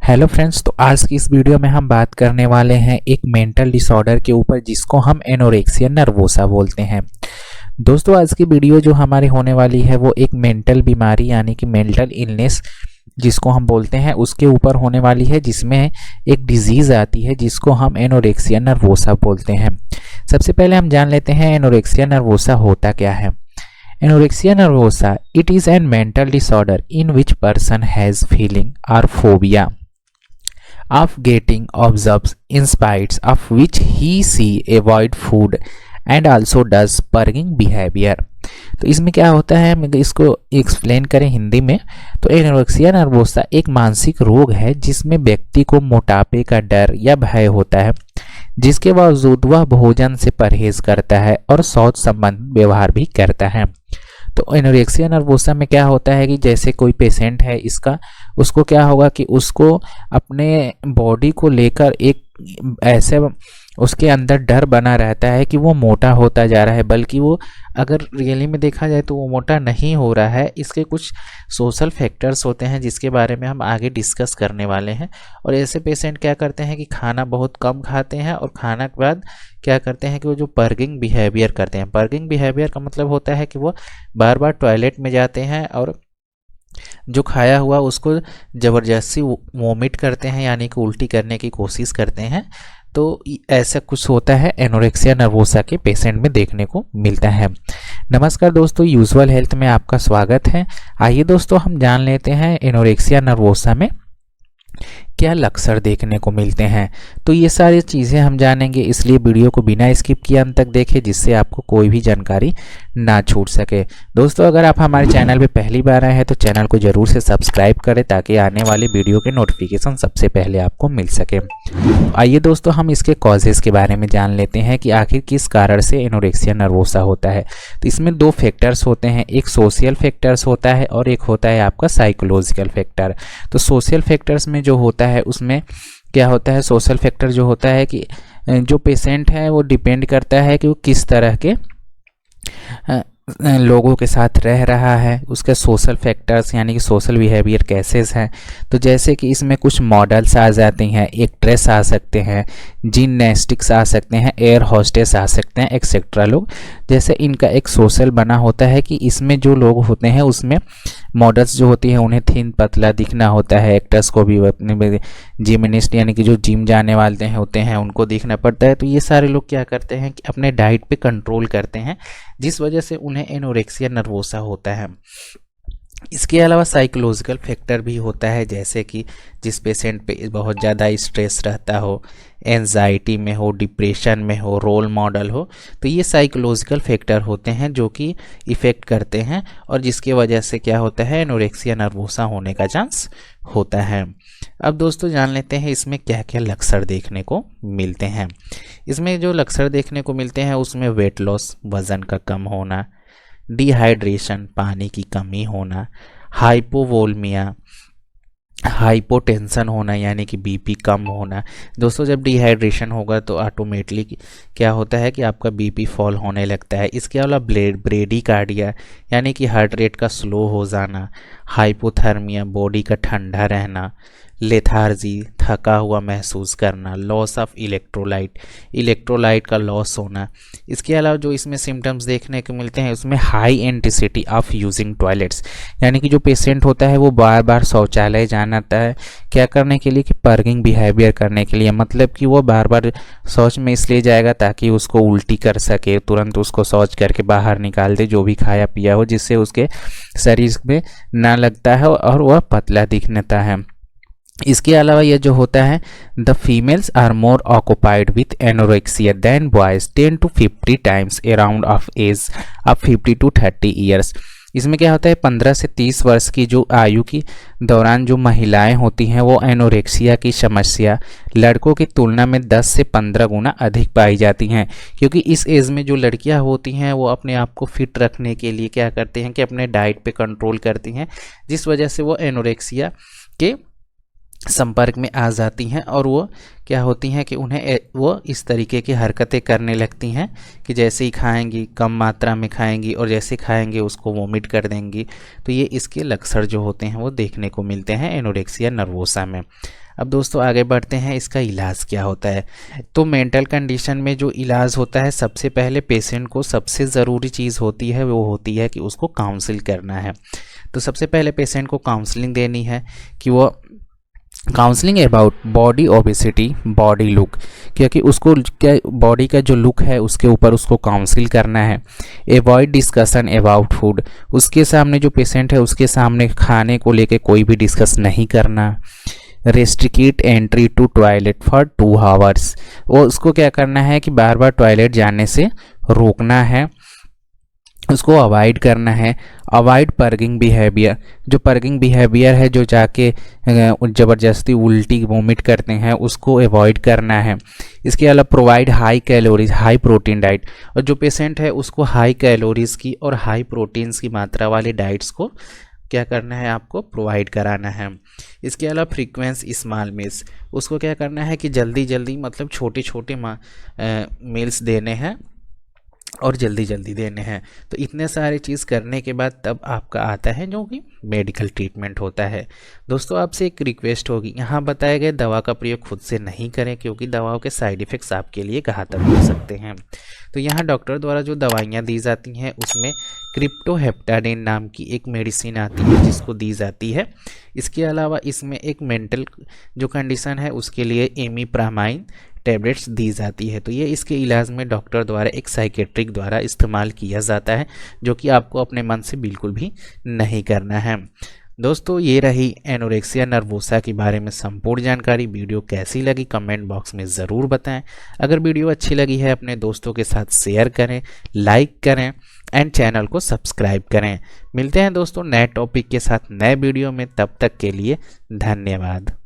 Hello friends, तो आज की इस वीडियो में हम बात करने वाले हैं एक मेंटल डिसऑर्डर के ऊपर जिसको हम एनोरेक्सिया नर्वोसा बोलते हैं। दोस्तों, आज की वीडियो जो हमारी होने वाली है वो एक मेंटल बीमारी यानी कि मेंटल इलनेस जिसको हम बोलते हैं उसके ऊपर होने वाली है, जिसमें एक डिजीज़ आती है जिसको हम एनोरेक्सिया नर्वोसा बोलते हैं। सबसे पहले हम जान लेते हैं एनोरेक्सिया नर्वोसा होता क्या है। Anorexia nervosa, it is a mental disorder in which person has feeling or phobia of getting observed in spite of which he avoid food and also does purging behavior। तो इसमें क्या होता है, मैं इसको एक्सप्लेन करें हिंदी में तो एनोरेक्सिया नर्वोसा एक मानसिक रोग है जिसमें व्यक्ति को मोटापे का डर या भय होता है, जिसके बावजूद वह भोजन से परहेज करता है और शौच संबंधित व्यवहार भी करता है। तो एनोरेक्सिया नर्वोसा में क्या होता है कि जैसे कोई पेशेंट है उसको क्या होगा कि उसको अपने बॉडी को लेकर एक ऐसे उसके अंदर डर बना रहता है कि वो मोटा होता जा रहा है, बल्कि वो अगर रियली में देखा जाए तो वो मोटा नहीं हो रहा है। इसके कुछ सोशल फैक्टर्स होते हैं जिसके बारे में हम आगे डिस्कस करने वाले हैं। और ऐसे पेशेंट क्या करते हैं कि खाना बहुत कम खाते हैं और खाना के बाद क्या करते हैं कि वो जो पर्गिंग बिहेवियर करते हैं। पर्गिंग बिहेवियर का मतलब होता है कि वो बार बार टॉयलेट में जाते हैं और जो खाया हुआ उसको ज़बरदस्ती वोमिट करते हैं, यानी कि उल्टी करने की कोशिश करते हैं। तो ऐसा कुछ होता है एनोरेक्सिया नर्वोसा के पेशेंट में देखने को मिलता है। नमस्कार दोस्तों, यूजुअल हेल्थ में आपका स्वागत है। आइए दोस्तों हम जान लेते हैं एनोरेक्सिया नर्वोसा में क्या लक्षण देखने को मिलते हैं। तो ये सारी चीज़ें हम जानेंगे, इसलिए वीडियो को बिना स्किप किए अंत तक देखें जिससे आपको कोई भी जानकारी ना छूट सके। दोस्तों, अगर आप हमारे चैनल पे पहली बार आए हैं तो चैनल को ज़रूर से सब्सक्राइब करें ताकि आने वाले वीडियो के नोटिफिकेशन सबसे पहले आपको मिल सके। आइए दोस्तों हम इसके कॉजेज़ के बारे में जान लेते हैं कि आखिर किस कारण से एनोरेक्सिया नर्वोसा होता है। तो इसमें दो फैक्टर्स होते हैं, एक सोशल फैक्टर्स होता है और एक होता है आपका साइकोलॉजिकल फैक्टर। तो सोशल फैक्टर्स में जो होता है उसमें क्या होता है, सोशल फैक्टर जो होता है कि जो पेशेंट है वो डिपेंड करता है कि वो किस तरह के लोगों के साथ रह रहा है, उसके सोशल फैक्टर्स यानी कि सोशल बिहेवियर कैसेस हैं। तो जैसे कि इसमें कुछ मॉडल्स आ जाती हैं, एक्ट्रेस आ सकते हैं, जिमनास्टिक्स आ सकते हैं, एयर होस्टेस आ सकते हैं, एक्सेट्रा लोग। जैसे इनका एक सोशल बना होता है कि इसमें जो लोग होते हैं उसमें मॉडल्स जो होती हैं उन्हें थिन पतला दिखना होता है, एक्टर्स को भी अपने जिमनिस्ट यानी कि जो जिम जाने वाले हैं होते हैं उनको दिखना पड़ता है। तो ये सारे लोग क्या करते हैं कि अपने डाइट पे कंट्रोल करते हैं, जिस वजह से उन्हें एनोरेक्सिया नर्वोसा होता है। इसके अलावा साइकोलॉजिकल फैक्टर भी होता है, जैसे कि जिस पेशेंट पे बहुत ज़्यादा स्ट्रेस रहता हो, एंजाइटी में हो, डिप्रेशन में हो, रोल मॉडल हो, तो ये साइकोलॉजिकल फैक्टर होते हैं जो कि इफ़ेक्ट करते हैं और जिसकी वजह से क्या होता है एनोरेक्सिया नर्वोसा होने का चांस होता है। अब दोस्तों जान लेते हैं इसमें क्या क्या लक्षण देखने को मिलते हैं। इसमें जो लक्षण देखने को मिलते हैं उसमें वेट लॉस, वज़न का कम होना, डिहाइड्रेशन, पानी की कमी होना, हाइपोवोल्मिया, हाइपोटेंशन होना यानी कि बीपी कम होना। दोस्तों जब डिहाइड्रेशन होगा तो ऑटोमेटिकली क्या होता है कि आपका बीपी फॉल होने लगता है। इसके अलावा ब्रेडीकार्डिया यानी कि हार्ट रेट का स्लो हो जाना, हाइपोथर्मिया, बॉडी का ठंडा रहना, लेथार्जी, थका हुआ महसूस करना, लॉस ऑफ इलेक्ट्रोलाइट का लॉस होना। इसके अलावा जो इसमें सिम्टम्स देखने को मिलते हैं उसमें high intensity of using toilets, यानी कि जो पेशेंट होता है वो बार बार शौचालय जाना आता है क्या करने के लिए कि पर्गिंग बिहेवियर करने के लिए। मतलब कि वो बार बार शौच में इसलिए जाएगा ताकि उसको उल्टी कर सके, तुरंत उसको शौच करके बाहर निकाल दे जो भी खाया पिया हो, जिससे उसके शरीर में ना लगता है और वह पतला दिखता है। इसके अलावा यह जो होता है the females are more occupied with anorexia than boys 10 to 50 times around of age of 50 to 30 years. इसमें क्या होता है 15 से 30 वर्ष की जो आयु की दौरान जो महिलाएं होती हैं वो एनोरेक्सिया की समस्या लड़कों की तुलना में 10 से 15 गुना अधिक पाई जाती हैं, क्योंकि इस एज में जो लड़कियां होती हैं वो अपने आप को फिट रखने के लिए क्या करते हैं कि अपने डाइट पे कंट्रोल करती हैं, जिस वजह से वो एनोरेक्सिया के संपर्क में आ जाती हैं और वो क्या होती हैं कि उन्हें वो इस तरीके की हरकतें करने लगती हैं कि जैसे ही खाएंगी कम मात्रा में खाएंगी और जैसे खाएंगे उसको वोमिट कर देंगी। तो ये इसके लक्षण जो होते हैं वो देखने को मिलते हैं एनोरेक्सिया नर्वोसा में। अब दोस्तों आगे बढ़ते हैं, इसका इलाज क्या होता है। तो मेंटल कंडीशन में जो इलाज होता है, सबसे पहले पेशेंट को सबसे ज़रूरी चीज़ होती है वो होती है कि उसको काउंसिल करना है। तो सबसे पहले पेशेंट को काउंसलिंग देनी है कि वो counselling about body obesity, body look, क्योंकि उसको क्या बॉडी का जो लुक है उसके ऊपर उसको काउंसिल करना है। अवॉइड डिस्कशन अबाउट फूड, उसके सामने जो पेशेंट है उसके सामने खाने को लेके कोई भी डिस्कस नहीं करना। Restrict entry to toilet for 2 hours, वो उसको क्या करना है कि बार बार टॉयलेट जाने से रोकना है, उसको अवॉइड करना है। अवॉइड पर्गिंग बिहेवियर, जो पर्गिंग बिहेवियर है, जो जाके ज़बरदस्ती उल्टी वोमिट करते हैं, उसको अवॉइड करना है। इसके अलावा provide high calories high protein diet, और जो पेशेंट है उसको हाई कैलोरीज़ की और हाई प्रोटीन्स की मात्रा वाले डाइट्स को क्या करना है, आपको प्रोवाइड कराना है। इसके अलावा फ्रीक्वेंस स्मॉल मील्स, उसको क्या करना है कि जल्दी जल्दी मतलब छोटे छोटे मील्स देने हैं और जल्दी जल्दी देने हैं। तो इतने सारे चीज़ करने के बाद तब आपका आता है जो कि मेडिकल ट्रीटमेंट होता है। दोस्तों आपसे एक रिक्वेस्ट होगी, यहाँ बताए गए दवा का प्रयोग खुद से नहीं करें, क्योंकि दवाओं के साइड इफ़ेक्ट्स आपके लिए घातक हो सकते हैं। तो यहाँ डॉक्टर द्वारा जो दवाइयाँ दी जाती हैं उसमें क्रिप्टोहेप्टाडिन नाम की एक मेडिसिन आती है जिसको दी जाती है। इसके अलावा इसमें एक मेंटल जो कंडीशन है उसके लिए इमिप्रामाइन टैबलेट्स दी जाती है। तो ये इसके इलाज में डॉक्टर द्वारा एक साइकेट्रिक द्वारा इस्तेमाल किया जाता है, जो कि आपको अपने मन से बिल्कुल भी नहीं करना है। दोस्तों ये रही एनोरेक्सिया नर्वोसा के बारे में संपूर्ण जानकारी। वीडियो कैसी लगी कमेंट बॉक्स में ज़रूर बताएं। अगर वीडियो अच्छी लगी है अपने दोस्तों के साथ शेयर करें, लाइक करें एंड चैनल को सब्सक्राइब करें। मिलते हैं दोस्तों नए टॉपिक के साथ नए वीडियो में, तब तक के लिए धन्यवाद।